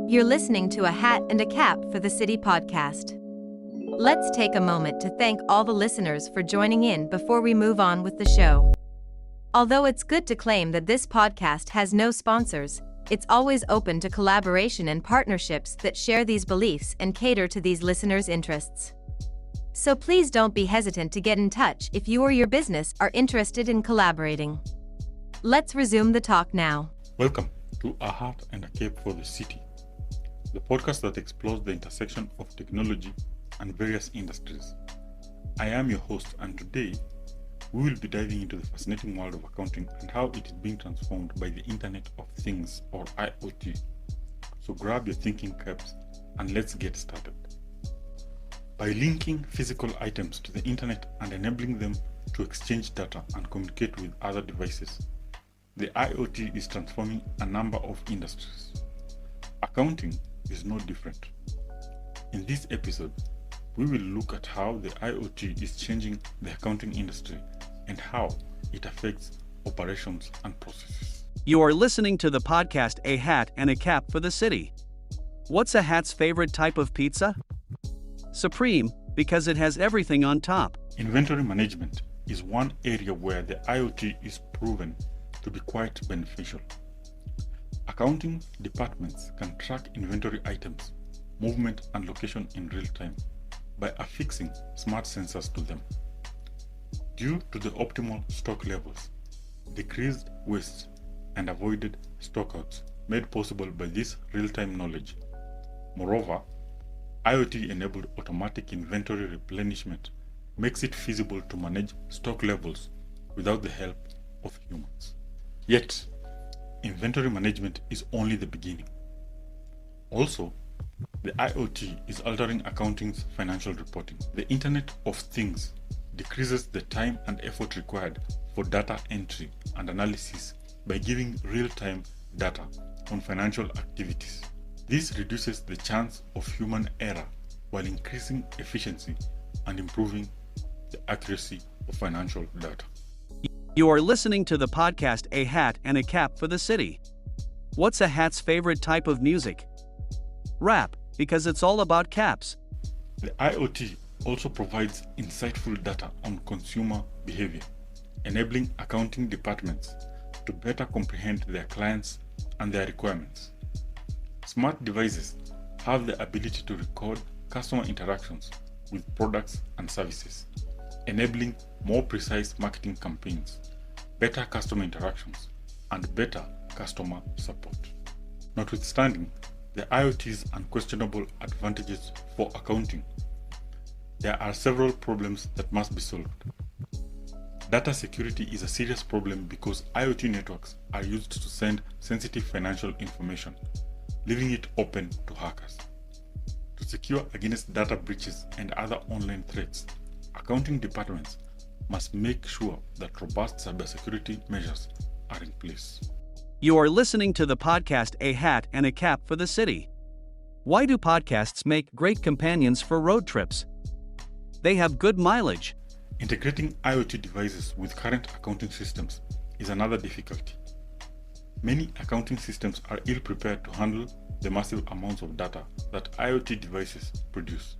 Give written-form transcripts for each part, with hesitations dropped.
You're listening to a Hat and a Cap for the City podcast. Let's take a moment to thank all the listeners for joining in before we move on with the show. Although it's good to claim that this podcast has no sponsors, it's always open to collaboration and partnerships that share these beliefs and cater to these listeners' interests. So please don't be hesitant to get in touch if you or your business are interested in collaborating. Let's resume the talk now. Welcome to A Hat and a Cape for the City, the podcast that explores the intersection of technology and various industries. I am your host, and today we will be diving into the fascinating world of accounting and how it is being transformed by the Internet of Things, or IoT. So grab your thinking caps and let's get started. By linking physical items to the internet and enabling them to exchange data and communicate with other devices, the IoT is transforming a number of industries. Accounting is no different. In this episode, we will look at how the IoT is changing the accounting industry and how it affects operations and processes. You are listening to the podcast A Hat and a Cap for the City. What's a hat's favorite type of pizza? Supreme, because it has everything on top. Inventory management is one area where the IoT is proven to be quite beneficial. Accounting departments can track inventory items, movement and location in real time by affixing smart sensors to them. Due to the optimal stock levels, decreased waste and avoided stockouts made possible by this real-time knowledge. Moreover, IoT-enabled automatic inventory replenishment makes it feasible to manage stock levels without the help of humans. Yet, inventory management is only the beginning. Also, the IoT is altering accounting's financial reporting. The Internet of Things decreases the time and effort required for data entry and analysis by giving real-time data on financial activities. This reduces the chance of human error while increasing efficiency and improving the accuracy of financial data. You are listening to the podcast A Hat and a Cap for the City. What's a hat's favorite type of music? Rap, because it's all about caps. The IoT also provides insightful data on consumer behavior, enabling accounting departments to better comprehend their clients and their requirements. Smart devices have the ability to record customer interactions with products and services, enabling more precise marketing campaigns, better customer interactions, and better customer support. Notwithstanding the IoT's unquestionable advantages for accounting, there are several problems that must be solved. Data security is a serious problem because IoT networks are used to send sensitive financial information, leaving it open to hackers. To secure against data breaches and other online threats, accounting departments must make sure that robust cybersecurity measures are in place. You are listening to the podcast A Hat and a Cap for the City. Why do podcasts make great companions for road trips? They have good mileage. Integrating IoT devices with current accounting systems is another difficulty. Many accounting systems are ill-prepared to handle the massive amounts of data that IoT devices produce.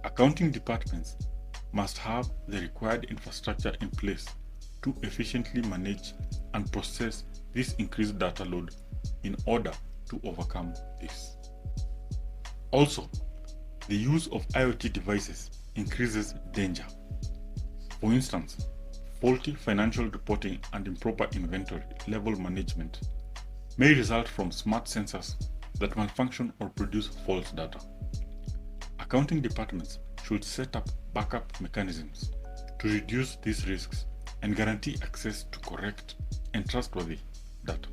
Accounting departments must have the required infrastructure in place to efficiently manage and process this increased data load in order to overcome this. Also, the use of IoT devices increases danger. For instance, faulty financial reporting and improper inventory level management may result from smart sensors that malfunction or produce false data. Accounting departments should set up backup mechanisms to reduce these risks and guarantee access to correct and trustworthy data.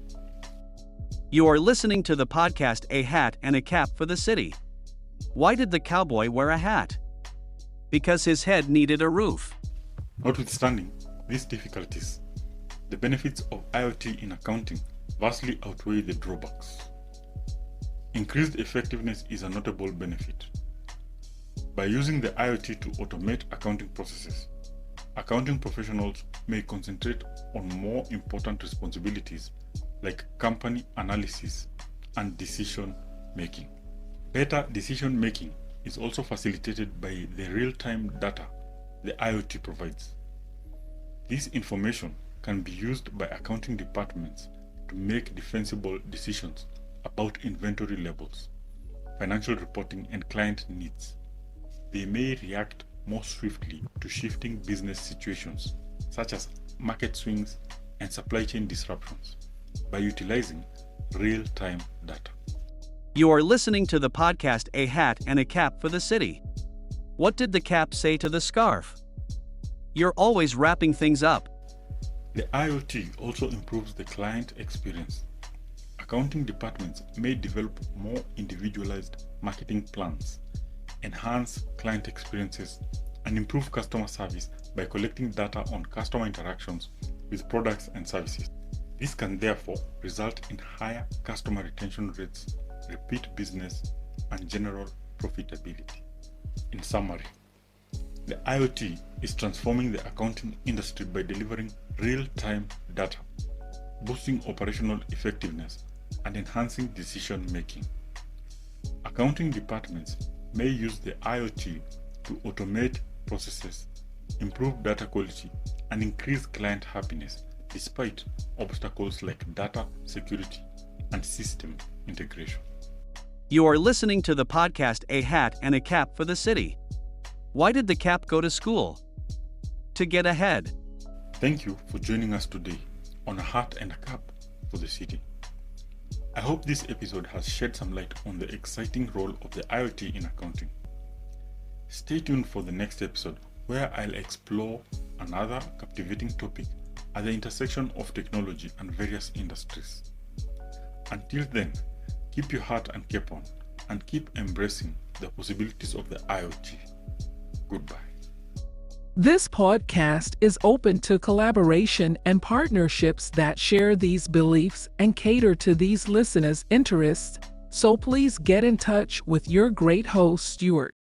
You are listening to the podcast A Hat and a Cap for the City. Why did the cowboy wear a hat? Because his head needed a roof. Notwithstanding these difficulties, the benefits of IoT in accounting vastly outweigh the drawbacks. Increased effectiveness is a notable benefit. By using the IoT to automate accounting processes, accounting professionals may concentrate on more important responsibilities like company analysis and decision making. Better decision making is also facilitated by the real-time data the IoT provides. This information can be used by accounting departments to make defensible decisions about inventory levels, financial reporting, and client needs. They may react more swiftly to shifting business situations, such as market swings and supply chain disruptions, by utilizing real-time data. You are listening to the podcast A Hat and a Cap for the City. What did the cap say to the scarf? You're always wrapping things up. The IoT also improves the client experience. Accounting departments may develop more individualized marketing plans, enhance client experiences, and improve customer service by collecting data on customer interactions with products and services. This can therefore result in higher customer retention rates, repeat business, and general profitability. In summary, the IoT is transforming the accounting industry by delivering real-time data, boosting operational effectiveness, and enhancing decision-making. Accounting departments may use the IoT to automate processes, improve data quality, and increase client happiness despite obstacles like data security and system integration. You are listening to the podcast A Hat and a Cap for the City. Why did the cap go to school? To get ahead. Thank you for joining us today on A Hat and a Cap for the City. I hope this episode has shed some light on the exciting role of the IoT in accounting. Stay tuned for the next episode where I'll explore another captivating topic at the intersection of technology and various industries. Until then, keep your heart and cap on and keep embracing the possibilities of the IoT. Goodbye. This podcast is open to collaboration and partnerships that share these beliefs and cater to these listeners' interests, so please get in touch with your great host, Stuart.